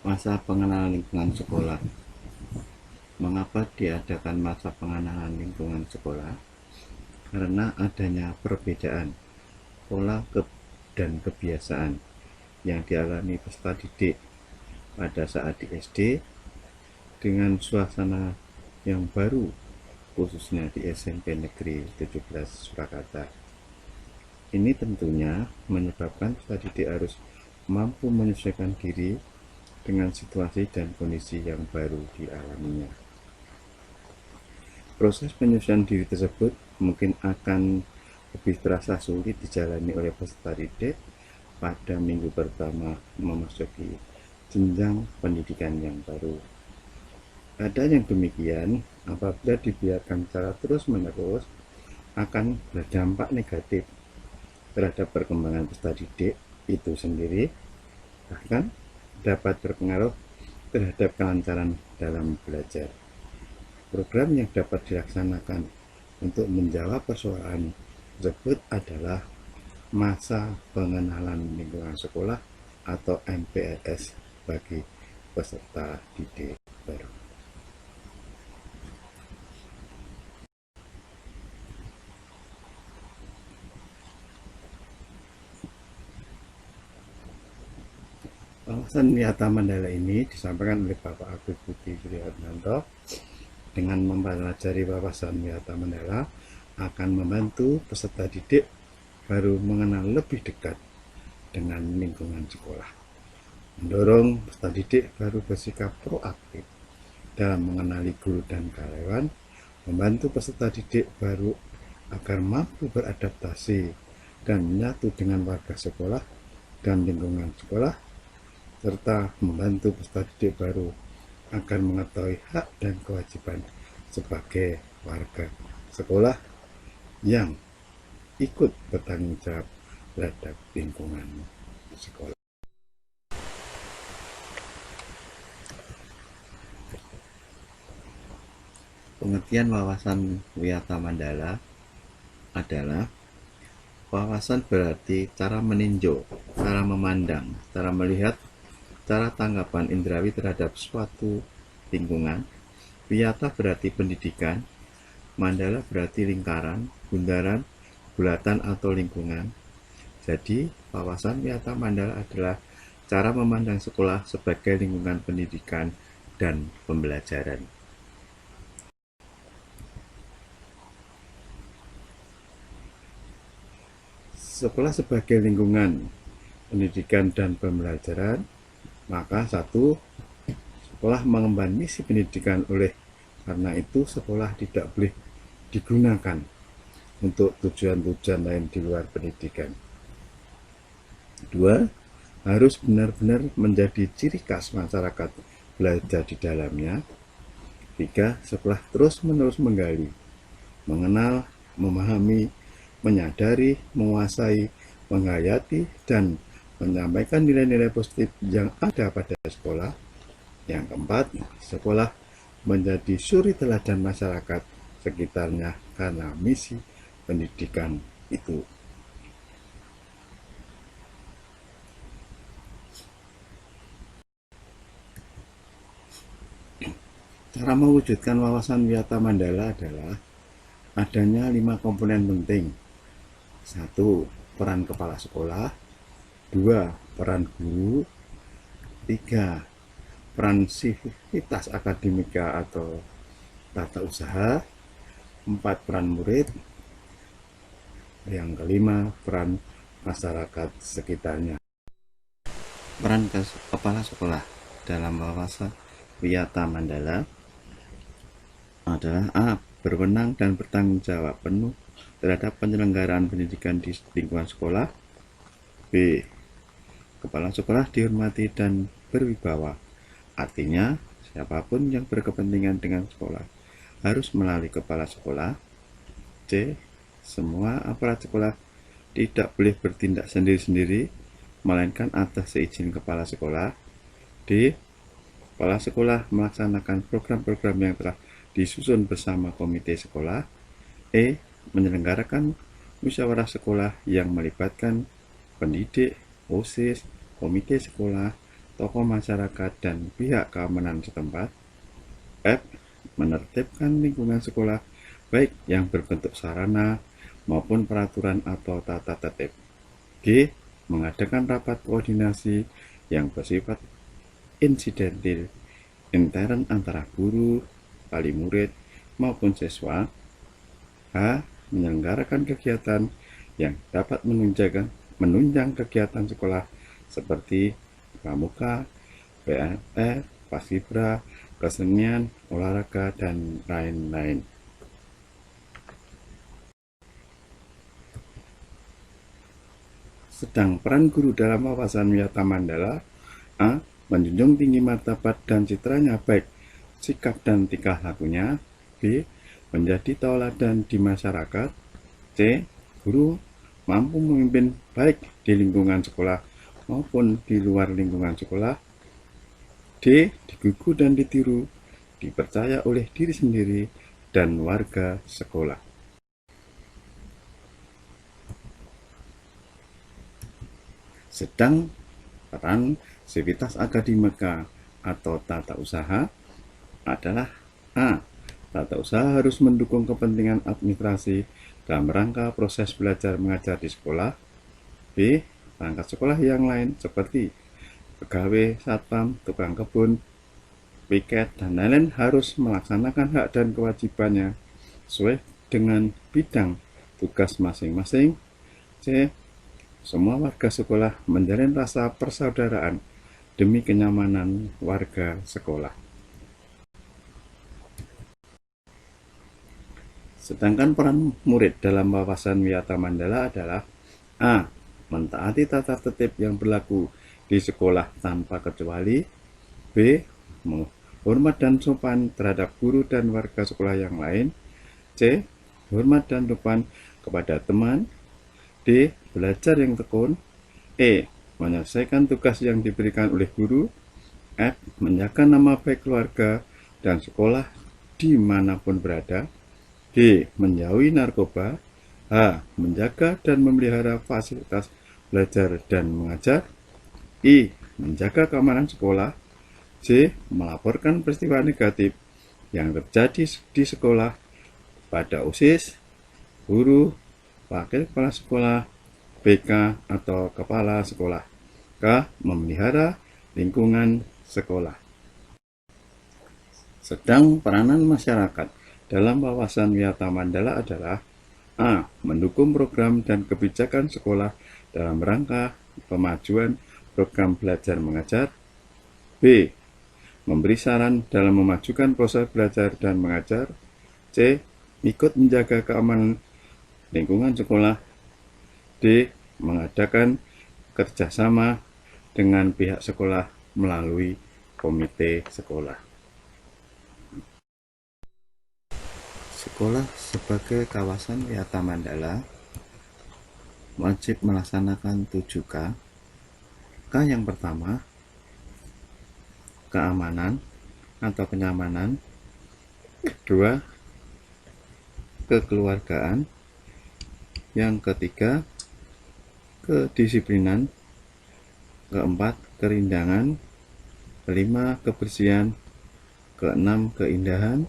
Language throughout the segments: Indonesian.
Masa pengenalan lingkungan sekolah. Mengapa diadakan masa pengenalan lingkungan sekolah? Karena adanya perbedaan pola dan kebiasaan yang dialami peserta didik pada saat di SD dengan suasana yang baru, khususnya di SMP Negeri 17 Surakarta. Ini tentunya menyebabkan peserta didik harus mampu menyesuaikan diri dengan situasi dan kondisi yang baru dialaminya. Proses penyusunan diri tersebut mungkin akan lebih terasa sulit dijalani oleh peserta didik pada minggu pertama memasuki jenjang pendidikan yang baru. Ada yang demikian, apabila dibiarkan secara terus-menerus akan berdampak negatif terhadap perkembangan peserta didik itu sendiri, bahkan dapat berpengaruh terhadap kelancaran dalam belajar. Program yang dapat dilaksanakan untuk menjawab persoalan tersebut adalah masa pengenalan lingkungan sekolah atau MPLS bagi peserta didik baru. Wawasan Wiyata Mandala ini disampaikan oleh Bapak Agus Budi Suryatmanto. Dengan mempelajari wawasan Wiyata Mandala akan membantu peserta didik baru mengenal lebih dekat dengan lingkungan sekolah, mendorong peserta didik baru bersikap proaktif dalam mengenali guru dan karyawan, membantu peserta didik baru agar mampu beradaptasi dan menyatu dengan warga sekolah dan lingkungan sekolah, serta membantu peserta didik baru agar mengetahui hak dan kewajiban sebagai warga sekolah yang ikut bertanggung jawab terhadap lingkungan sekolah. Pengertian wawasan Wiyata Mandala adalah wawasan berarti cara meninjau, cara memandang, cara melihat, cara tanggapan indrawi terhadap suatu lingkungan. Wiyata berarti pendidikan, mandala berarti lingkaran, bundaran, bulatan atau lingkungan. Jadi, wawasan Wiyata Mandala adalah cara memandang sekolah sebagai lingkungan pendidikan dan pembelajaran. Sekolah sebagai lingkungan pendidikan dan pembelajaran, maka satu, sekolah mengemban misi pendidikan, oleh karena itu sekolah tidak boleh digunakan untuk tujuan-tujuan lain di luar pendidikan. Dua, harus benar-benar menjadi ciri khas masyarakat belajar di dalamnya. Tiga, sekolah terus-menerus menggali, mengenal, memahami, menyadari, menguasai, menghayati, dan menyampaikan nilai-nilai positif yang ada pada sekolah. Yang keempat, sekolah menjadi suri teladan masyarakat sekitarnya karena misi pendidikan itu. Cara mewujudkan wawasan Wiyata Mandala adalah adanya 5 komponen penting. 1. Peran kepala sekolah. 2. Peran guru. 3. Peran sivitas akademika atau tata usaha. 4. Peran murid. Yang kelima, peran masyarakat sekitarnya. Peran kepala sekolah dalam wawasan Wiyata Mandala adalah A. Berwenang dan bertanggung jawab penuh terhadap penyelenggaraan pendidikan di lingkungan sekolah. B. Kepala sekolah dihormati dan berwibawa. Artinya, siapapun yang berkepentingan dengan sekolah harus melalui kepala sekolah. C. Semua aparat sekolah tidak boleh bertindak sendiri-sendiri, melainkan atas seizin kepala sekolah. D. Kepala sekolah melaksanakan program-program yang telah disusun bersama komite sekolah. E. Menyelenggarakan musyawarah sekolah yang melibatkan pendidik, OSIS, komite sekolah, tokoh masyarakat dan pihak keamanan setempat. F. Menertibkan lingkungan sekolah baik yang berbentuk sarana maupun peraturan atau tata tertib. G. Mengadakan rapat koordinasi yang bersifat insidentil intern antara guru, wali murid, maupun siswa. H. Menyelenggarakan kegiatan yang dapat menunjang kegiatan sekolah seperti pramuka, PNR, paskibra, kesenian, olahraga, dan lain-lain. Sedang peran guru dalam wawasan Wiyata Mandala: A. Menjunjung tinggi martabat dan citranya baik sikap dan tingkah lakunya. B. Menjadi tauladan di masyarakat. C. Guru mampu memimpin baik di lingkungan sekolah maupun di luar lingkungan sekolah. D. Digugu dan ditiru, dipercaya oleh diri sendiri dan warga sekolah. Sedang peran sivitas akademika atau tata usaha adalah: A. Tata usaha harus mendukung kepentingan administrasi dalam rangka proses belajar mengajar di sekolah. B. Perangkat sekolah yang lain seperti pegawai, satpam, tukang kebun, piket, dan lain-lain harus melaksanakan hak dan kewajibannya sesuai dengan bidang tugas masing-masing. C. Semua warga sekolah menjalin rasa persaudaraan demi kenyamanan warga sekolah. Sedangkan peran murid dalam wawasan Wiyata Mandala adalah: A. Mentaati tata tertib yang berlaku di sekolah tanpa kecuali. B. Hormat dan sopan terhadap guru dan warga sekolah yang lain. C. Hormat dan sopan kepada teman. D. Belajar yang tekun. E. Menyelesaikan tugas yang diberikan oleh guru. F. Menjaga nama baik keluarga dan sekolah dimanapun berada. G. Menjauhi narkoba. H. Menjaga dan memelihara fasilitas belajar dan mengajar. I. Menjaga keamanan sekolah. C. Melaporkan peristiwa negatif yang terjadi di sekolah pada OSIS, guru, wakil kepala sekolah, BK atau kepala sekolah. K. Memelihara lingkungan sekolah. Sedang peranan masyarakat dalam wawasan Wiyata Mandala adalah: A. Mendukung program dan kebijakan sekolah dalam rangka pemajuan program belajar mengajar. B. Memberi saran dalam memajukan proses belajar dan mengajar. C. Ikut menjaga keamanan lingkungan sekolah. D. Mengadakan kerjasama dengan pihak sekolah melalui komite sekolah. Sekolah sebagai kawasan Wiyata Mandala wajib melaksanakan 7K. K yang pertama, keamanan atau kenyamanan. Kedua, kekeluargaan. Yang ketiga, kedisiplinan. Keempat, kerindangan. Kelima, kebersihan. Keenam, keindahan.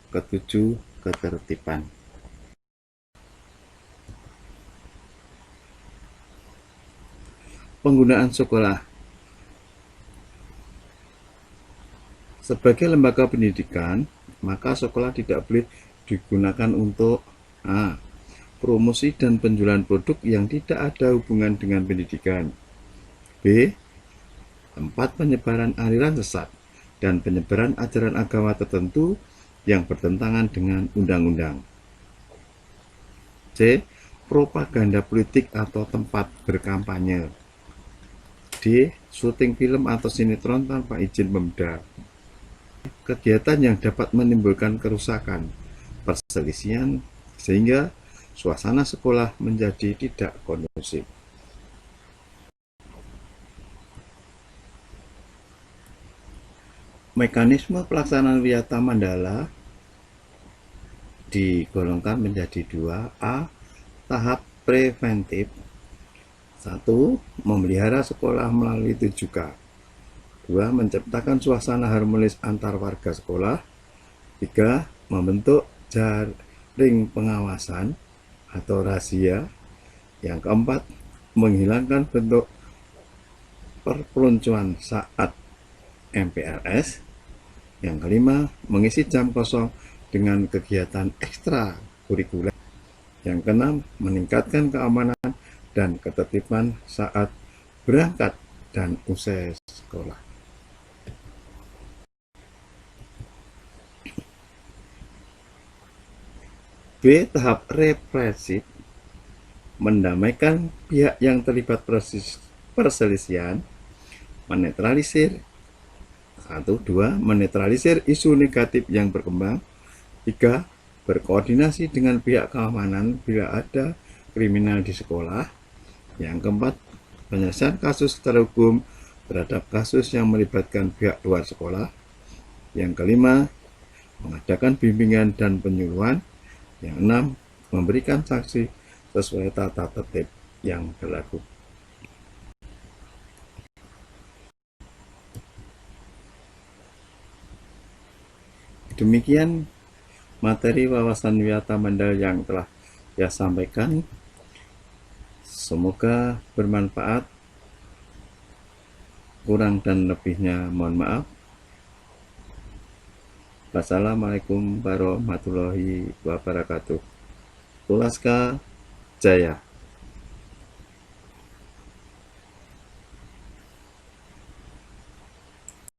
Ketujuh, ketertiban. Penggunaan sekolah sebagai lembaga pendidikan, maka sekolah tidak boleh digunakan untuk: A. Promosi dan penjualan produk yang tidak ada hubungan dengan pendidikan. B. Tempat penyebaran aliran sesat dan penyebaran ajaran agama tertentu yang bertentangan dengan undang-undang. C. Propaganda politik atau tempat berkampanye. D. Syuting film atau sinetron tanpa izin Pemda. Kegiatan yang dapat menimbulkan kerusakan, perselisihan, sehingga suasana sekolah menjadi tidak kondusif. Mekanisme pelaksanaan Wiyata Mandala digolongkan menjadi 2. A. Tahap preventif. 1. Memelihara sekolah melalui 7K. 2. Menciptakan suasana harmonis antar warga sekolah. 3. Membentuk jaring pengawasan atau razia. Yang keempat, menghilangkan bentuk perpeloncoan saat MPLS. Yang kelima, mengisi jam kosong dengan kegiatan ekstra kurikuler. Yang keenam, meningkatkan keamanan dan ketertiban saat berangkat dan usai sekolah. B. Tahap represif, mendamaikan pihak yang terlibat perselisihan, menetralisir. 2. Menetralisir isu negatif yang berkembang. 3. Berkoordinasi dengan pihak keamanan bila ada kriminal di sekolah. Yang keempat, penyelesaian kasus secara hukum terhadap kasus yang melibatkan pihak luar sekolah. Yang kelima, mengadakan bimbingan dan penyuluhan. Yang enam, memberikan sanksi sesuai tata tertib yang berlaku. Demikian materi wawasan Wiyata Mandal yang telah saya sampaikan. Semoga bermanfaat. Kurang dan lebihnya mohon maaf. Wassalamualaikum warahmatullahi wabarakatuh. Pulaska Jaya.